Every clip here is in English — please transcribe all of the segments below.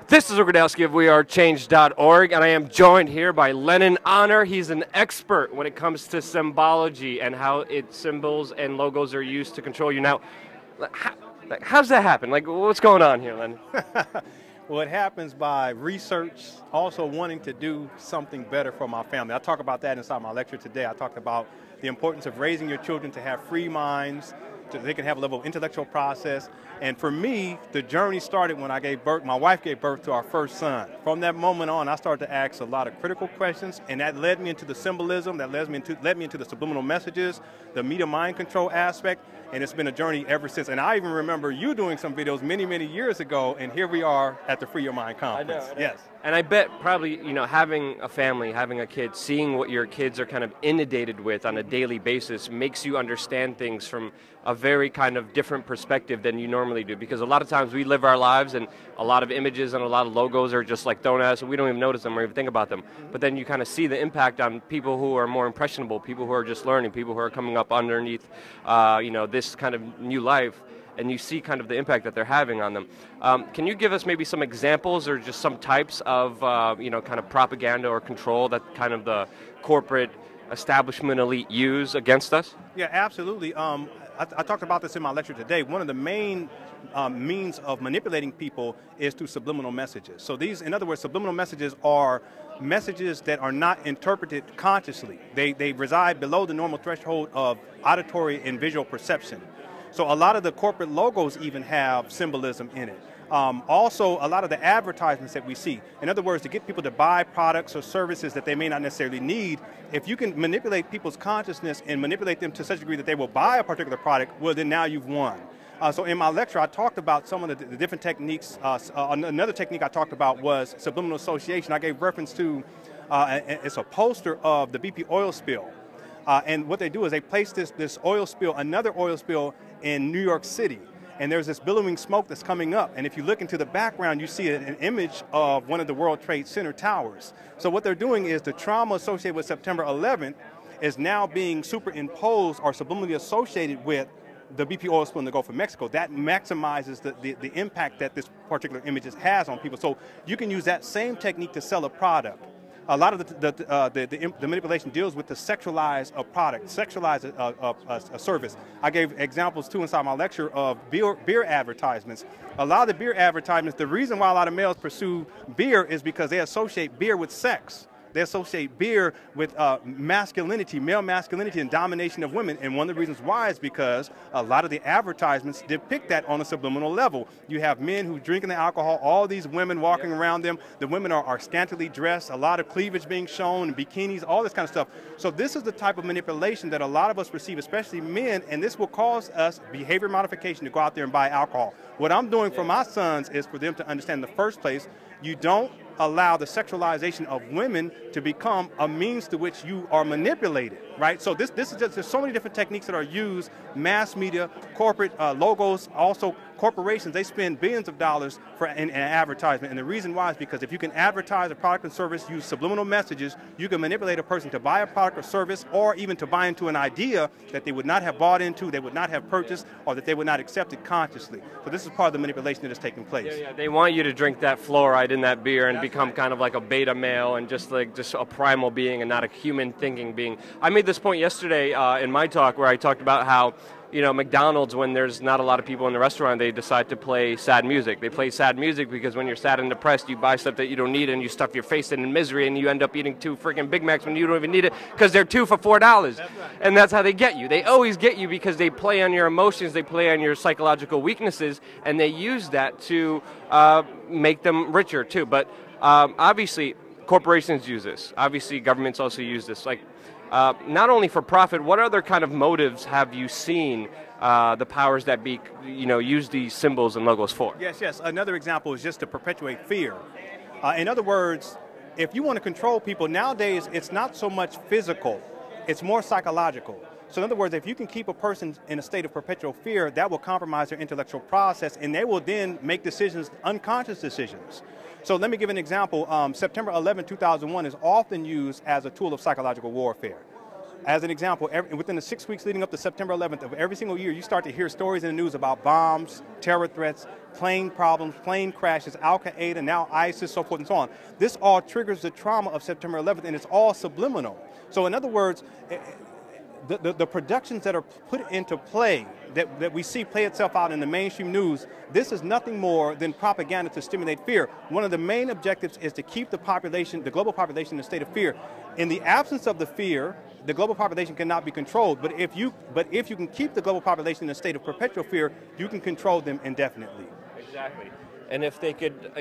This is Rudkowski of WeAreChange.org, and I am joined here by Lenon Honor. He's an expert when it comes to symbology and how symbols and logos are used to control you. Now, how's that happen? Like, what's going on here, Lenon? Well, it happens by research, also wanting to do something better for my family. I talk about that inside my lecture today. I talked about the importance of raising your children to have free minds, so they can have a level of intellectual process. And for me, the journey started when I gave birth, my wife gave birth to our first son. From that moment on, I started to ask a lot of critical questions, and that led me into the symbolism, that led me into the subliminal messages, the media mind control aspect, and it's been a journey ever since. And I even remember you doing some videos many, many years ago, and here we are at the Free Your Mind conference. I know. Yes. And I bet probably, having a family, having a kid, seeing what your kids are kind of inundated with on a daily basis makes you understand things from a very kind of different perspective than you normally do. Because a lot of times we live our lives and a lot of images and a lot of logos are just like thrown at us and we don't even notice them or even think about them. But then you kind of see the impact on people who are more impressionable, people who are just learning, people who are coming up underneath, this kind of new life. And you see kind of the impact that they're having on them. Can you give us maybe some examples or just some types of, kind of propaganda or control that kind of the corporate establishment elite use against us? Yeah, absolutely. I talked about this in my lecture today. One of the main means of manipulating people is through subliminal messages. So these, in other words, subliminal messages are messages that are not interpreted consciously. They reside below the normal threshold of auditory and visual perception. So a lot of the corporate logos even have symbolism in it. Also, a lot of the advertisements that we see, in other words, to get people to buy products or services that they may not necessarily need, if you can manipulate people's consciousness and manipulate them to such a degree that they will buy a particular product, well, then now you've won. So in my lecture, I talked about some of the different techniques. Another technique I talked about was Subliminal Association. I gave reference to, it's a poster of the BP oil spill. And what they do is they place this oil spill, another oil spill in New York City. And there's this billowing smoke that's coming up. And if you look into the background, you see an image of one of the World Trade Center towers. So what they're doing is the trauma associated with September 11th is now being superimposed or subliminally associated with the BP oil spill in the Gulf of Mexico. That maximizes the impact that this particular image has on people. So you can use that same technique to sell a product. A lot of the manipulation deals with the sexualize a product, sexualize a service. I gave examples too inside my lecture of beer advertisements. A lot of the beer advertisements, the reason why a lot of males pursue beer is because they associate beer with sex. They associate beer with masculinity, male masculinity and domination of women. And one of the reasons why is because a lot of the advertisements depict that on a subliminal level. You have men who drinking the alcohol, all these women walking around them. The women are scantily dressed, a lot of cleavage being shown, bikinis, all this kind of stuff. So this is the type of manipulation that a lot of us receive, especially men, and this will cause us behavior modification to go out there and buy alcohol. What I'm doing for my sons is for them to understand in the first place, you don't allow the sexualization of women to become a means to which you are manipulated, right? So this is just, there's so many different techniques that are used, mass media, corporate logos, also corporations, they spend billions of dollars in advertisement. And the reason why is because if you can advertise a product and service, use subliminal messages, you can manipulate a person to buy a product or service or even to buy into an idea that they would not have bought into, they would not have purchased, or that they would not accept it consciously. So this is part of the manipulation that is taking place. Yeah, they want you to drink that fluoride in that beer and become kind of like a beta male and just a primal being and not a human thinking being. I made this point yesterday in my talk where I talked about how McDonald's, when there's not a lot of people in the restaurant, they decide to play sad music. They play sad music because when you're sad and depressed, you buy stuff that you don't need and you stuff your face in misery and you end up eating 2 freaking Big Macs when you don't even need it because they're 2 for $4. That's right. And that's how they get you. They always get you because they play on your emotions, they play on your psychological weaknesses, and they use that to make them richer too. But obviously, corporations use this. Obviously, governments also use this. Not only for profit, what other kind of motives have you seen the powers that be, use these symbols and logos for? Yes. Another example is just to perpetuate fear. In other words, if you want to control people, nowadays it's not so much physical, it's more psychological. So in other words, if you can keep a person in a state of perpetual fear, that will compromise their intellectual process and they will then make decisions, unconscious decisions. So let me give an example. September 11, 2001 is often used as a tool of psychological warfare. As an example, within the 6 weeks leading up to September 11th of every single year, you start to hear stories in the news about bombs, terror threats, plane problems, plane crashes, Al-Qaeda, now ISIS, so forth and so on. This all triggers the trauma of September 11th, and it's all subliminal. So in other words, the productions that are put into play, that we see play itself out in the mainstream news, this is nothing more than propaganda to stimulate fear. One of the main objectives is to keep the population, the global population, in a state of fear. In the absence of the fear, the global population cannot be controlled. But if you can keep the global population in a state of perpetual fear, you can control them indefinitely. Exactly. And if they could,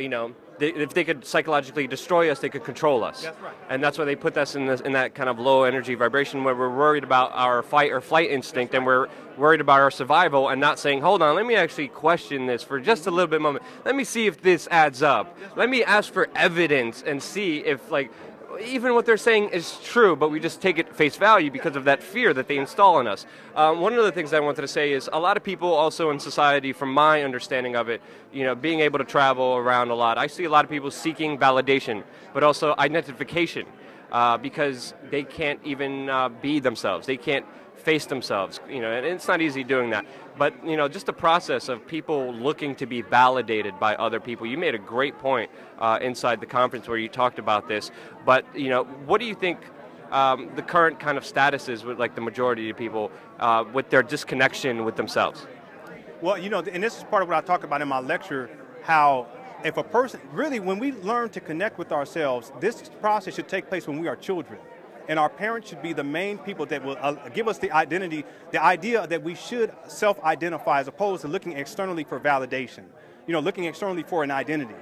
if they could psychologically destroy us, they could control us. That's right. And that's why they put us in that kind of low energy vibration where we're worried about our fight or flight instinct, and we're worried about our survival, and not saying, hold on, let me actually question this for just a little bit moment. Let me see if this adds up. Let me ask for evidence and see if, even what they're saying is true, but we just take it face value because of that fear that they install in us. One of the things I wanted to say is a lot of people also in society, from my understanding of it, being able to travel around a lot, I see a lot of people seeking validation, but also identification, because they can't even be themselves. They can't face themselves, and it's not easy doing that. But, just the process of people looking to be validated by other people. You made a great point inside the conference where you talked about this. But, what do you think the current kind of status is with the majority of people with their disconnection with themselves? Well, and this is part of what I talk about in my lecture, how if a person, really when we learn to connect with ourselves, this process should take place when we are children. And our parents should be the main people that will give us the identity, the idea that we should self-identify as opposed to looking externally for validation, looking externally for an identity.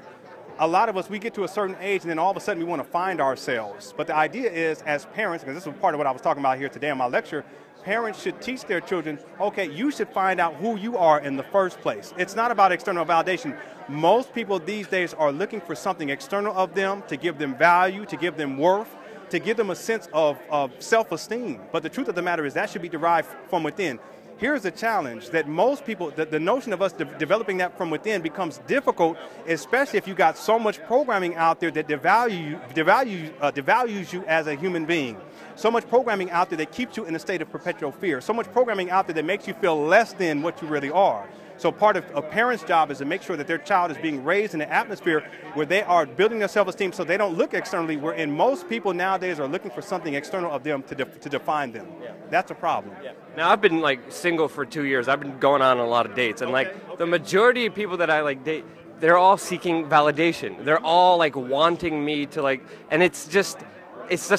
A lot of us, we get to a certain age and then all of a sudden we want to find ourselves. But the idea is, as parents, because this is part of what I was talking about here today in my lecture, parents should teach their children, okay, you should find out who you are in the first place. It's not about external validation. Most people these days are looking for something external of them to give them value, to give them worth, to give them a sense of self-esteem. But the truth of the matter is that should be derived from within. Here's the challenge, that most people, the notion of us developing that from within becomes difficult, especially if you got so much programming out there that devalues you as a human being. So much programming out there that keeps you in a state of perpetual fear. So much programming out there that makes you feel less than what you really are. So part of a parent's job is to make sure that their child is being raised in an atmosphere where they are building their self-esteem so they don't look externally, wherein most people nowadays are looking for something external of them to define them. Yeah. That's a problem. Yeah. Now, I've been single for 2 years. I've been going on a lot of dates, and the majority of people that I date, they're all seeking validation. They're all wanting me to and it's just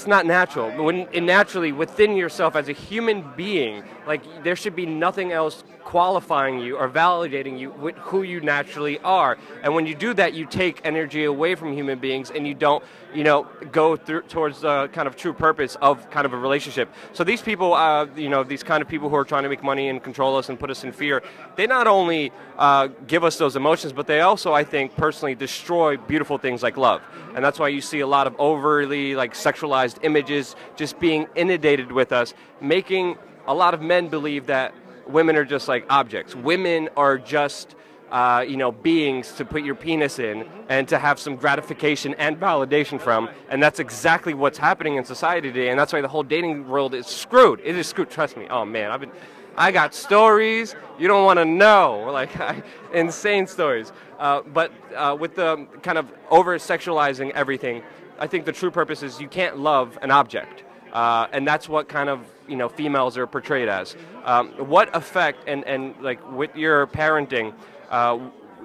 not natural. And naturally, within yourself as a human being, there should be nothing else qualifying you or validating you with who you naturally are. And when you do that, you take energy away from human beings, and you don't, go towards the kind of true purpose of kind of a relationship. So these people, these kind of people who are trying to make money and control us and put us in fear, they not only give us those emotions, but they also, I think, personally destroy beautiful things like love. And that's why you see a lot of overly sexualized images just being inundated with us, making a lot of men believe that women are just objects. Women are just, beings to put your penis in and to have some gratification and validation from. And that's exactly what's happening in society today. And that's why the whole dating world is screwed. It is screwed. Trust me. Oh man, I got stories you don't want to know, insane stories. But with the kind of over-sexualizing everything, I think the true purpose is you can't love an object. And that's what kind of females are portrayed as. What effect and with your parenting,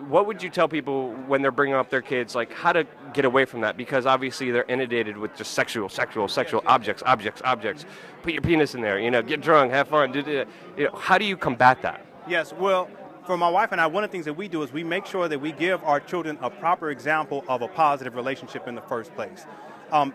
what would you tell people when they're bringing up their kids, how to get away from that? Because obviously they're inundated with just sexual objects. Put your penis in there, get drunk, have fun. How do you combat that? Yes, well, for my wife and I, one of the things that we do is we make sure that we give our children a proper example of a positive relationship in the first place.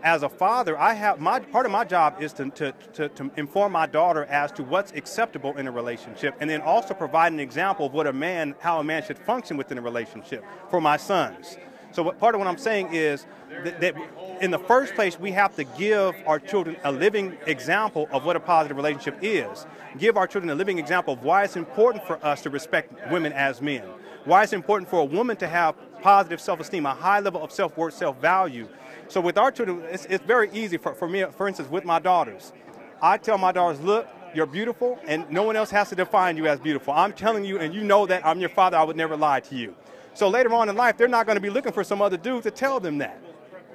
As a father, part of my job is to inform my daughter as to what's acceptable in a relationship, and then also provide an example of how a man should function within a relationship for my sons. So part of what I'm saying is that in the first place, we have to give our children a living example of what a positive relationship is. Give our children a living example of why it's important for us to respect women as men. Why it's important for a woman to have positive self-esteem, a high level of self-worth, self-value. So with our children, it's very easy for me, for instance, with my daughters. I tell my daughters, look, you're beautiful, and no one else has to define you as beautiful. I'm telling you, and you know that I'm your father, I would never lie to you. So later on in life, they're not going to be looking for some other dude to tell them that.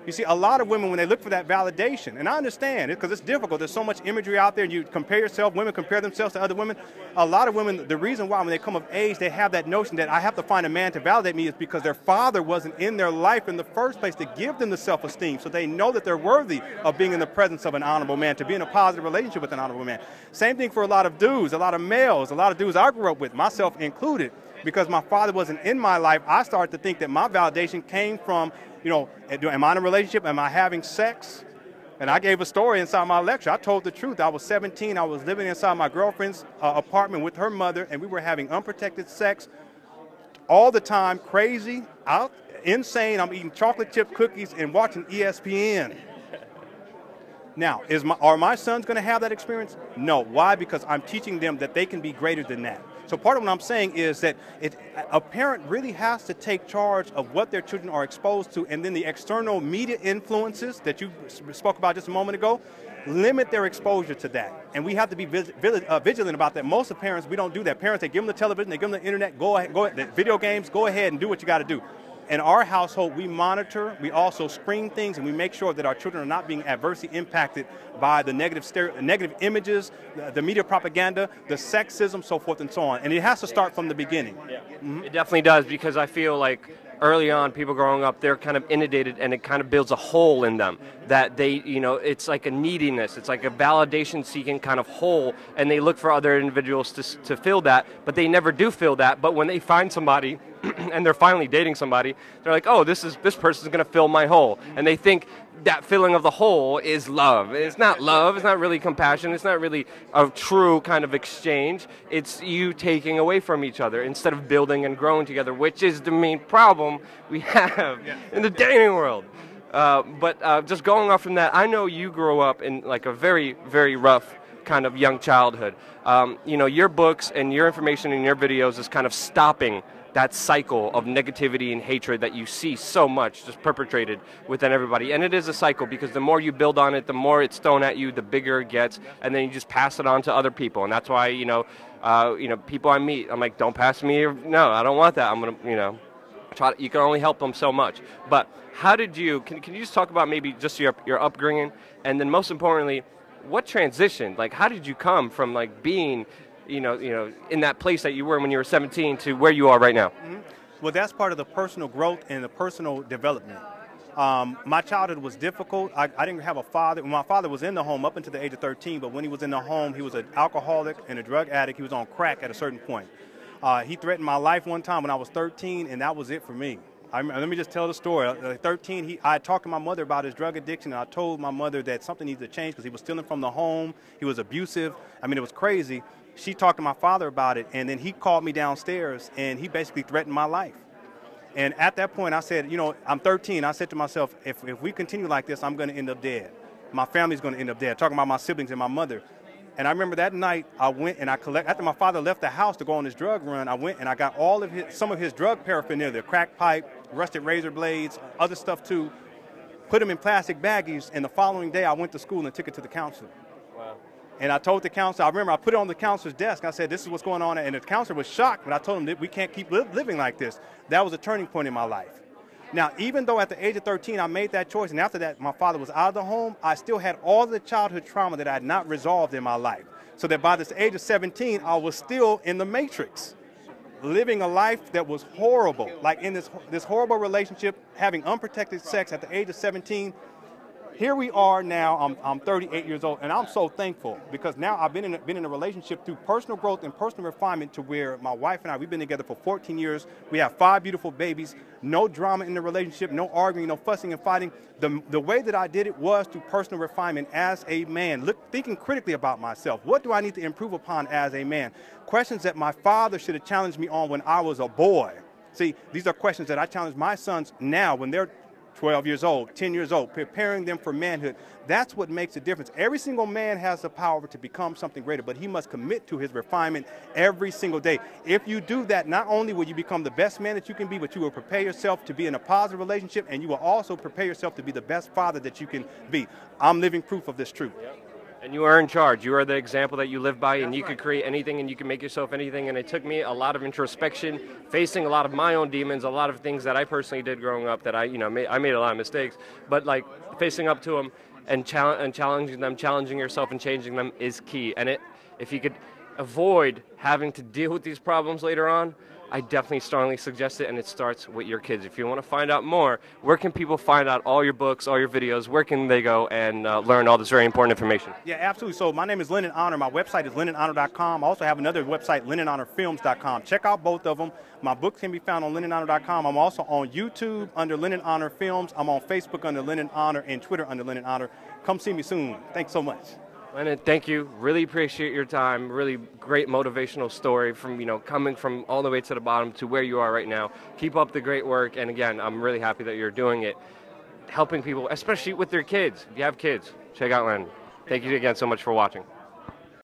You see, a lot of women, when they look for that validation, and I understand it because it's difficult. There's so much imagery out there, and you compare yourself, women compare themselves to other women. A lot of women, the reason why when they come of age, they have that notion that I have to find a man to validate me is because their father wasn't in their life in the first place to give them the self-esteem. So they know that they're worthy of being in the presence of an honorable man, to be in a positive relationship with an honorable man. Same thing for a lot of dudes, a lot of males, a lot of dudes I grew up with, myself included. Because my father wasn't in my life, I started to think that my validation came from, you know, am I in a relationship? Am I having sex? And I gave a story inside my lecture. I told the truth. I was 17. I was living inside my girlfriend's apartment with her mother, and we were having unprotected sex all the time, crazy, out, insane. I'm eating chocolate chip cookies and watching ESPN. Now, are my sons going to have that experience? No. Why? Because I'm teaching them that they can be greater than that. So part of what I'm saying is that a parent really has to take charge of what their children are exposed to, and then the external media influences that you spoke about just a moment ago, limit their exposure to that. And we have to be vigilant about that. Most of parents, we don't do that. Parents, they give them the television, they give them the internet, go ahead, the video games, go ahead and do what you got to do. In our household, we monitor, we also screen things, and we make sure that our children are not being adversely impacted by the negative images, the media propaganda, the sexism, so forth and so on. And it has to start from the beginning. Yeah. Mm-hmm. It definitely does, because I feel like early on, people growing up, they're kind of inundated, and it kind of builds a hole in them that they, you know, it's like a neediness. It's like a validation-seeking kind of hole, and they look for other individuals to fill that, but they never do fill that. But when they find somebody and they're finally dating somebody, they're like, oh, this person's going to fill my hole. And they think that filling of the hole is love. It's not love. It's not really compassion. It's not really a true kind of exchange. It's you taking away from each other instead of building and growing together, which is the main problem we have in the dating world. But just going off from that, I know you grew up in like a very, very rough kind of young childhood. You know, your books and your information in your videos is kind of stopping that cycle of negativity and hatred that you see so much just perpetrated within everybody. And it is a cycle, because the more you build on it, the more it's thrown at you, the bigger it gets, and then you just pass it on to other people. And that's why, you know, people I meet, I'm like, don't pass me, no, I don't want that. I'm going to, you know, try to, you can only help them so much. But how did you, can you just talk about maybe just your upbringing, and then most importantly, what transitioned? Like, how did you come from like being, you know, in that place that you were when you were 17 to where you are right now? Mm-hmm. Well, that's part of the personal growth and the personal development. My childhood was difficult. I didn't have a father. My father was in the home up until the age of 13, but when he was in the home, he was an alcoholic and a drug addict. He was on crack at a certain point. He threatened my life one time when I was 13, and that was it for me. Let me just tell the story. At 13, I talked to my mother about his drug addiction, and I told my mother that something needs to change because he was stealing from the home. He was abusive. I mean, it was crazy. She talked to my father about it, and then he called me downstairs, and he basically threatened my life. And at that point, I said, you know, I'm 13. I said to myself, if we continue like this, I'm going to end up dead. My family's going to end up dead, talking about my siblings and my mother. And I remember that night, I went and I collected, after my father left the house to go on his drug run, I went and I got all of some of his drug paraphernalia, the crack pipe, rusted razor blades, other stuff too, put them in plastic baggies, and the following day I went to school and took it to the counselor. Wow. And I told the counselor, I remember I put it on the counselor's desk. I said, this is what's going on, and the counselor was shocked, but I told him that we can't keep living like this. That was a turning point in my life. Now, even though at the age of 13 I made that choice, and after that my father was out of the home, I still had all the childhood trauma that I had not resolved in my life. So that by this age of 17, I was still in the matrix, living a life that was horrible, like in this horrible relationship, having unprotected sex at the age of 17. Here we are now, I'm 38 years old, and I'm so thankful because now I've been in a relationship through personal growth and personal refinement to where my wife and I, we've been together for 14 years. We have 5 beautiful babies, no drama in the relationship, no arguing, no fussing and fighting. The way that I did it was through personal refinement as a man, thinking critically about myself. What do I need to improve upon as a man? Questions that my father should have challenged me on when I was a boy. See, these are questions that I challenge my sons now when they're 12 years old, 10 years old, preparing them for manhood. That's what makes a difference. Every single man has the power to become something greater, but he must commit to his refinement every single day. If you do that, not only will you become the best man that you can be, but you will prepare yourself to be in a positive relationship, and you will also prepare yourself to be the best father that you can be. I'm living proof of this truth. Yep. And you are in charge. You are the example that you live by, and you right. can create anything and you can make yourself anything. And it took me a lot of introspection, facing a lot of my own demons, a lot of things that I personally did growing up that I made a lot of mistakes. But like facing up to them and challenging them, challenging yourself and changing them is key. And if you could avoid having to deal with these problems later on, I definitely strongly suggest it, and it starts with your kids. If you want to find out more, where can people find out all your books, all your videos? Where can they go and learn all this very important information? Yeah, absolutely. So my name is Lenon Honor. My website is LenonHonor.com. I also have another website, LenonHonorFilms.com. Check out both of them. My books can be found on LenonHonor.com. I'm also on YouTube under Lenon Honor Films. I'm on Facebook under Lenon Honor and Twitter under Lenon Honor. Come see me soon. Thanks so much. Lenon, thank you. Really appreciate your time. Really great motivational story from, coming from all the way to the bottom to where you are right now. Keep up the great work. And again, I'm really happy that you're doing it, helping people, especially with their kids. If you have kids, check out Lenon. Thank you again so much for watching.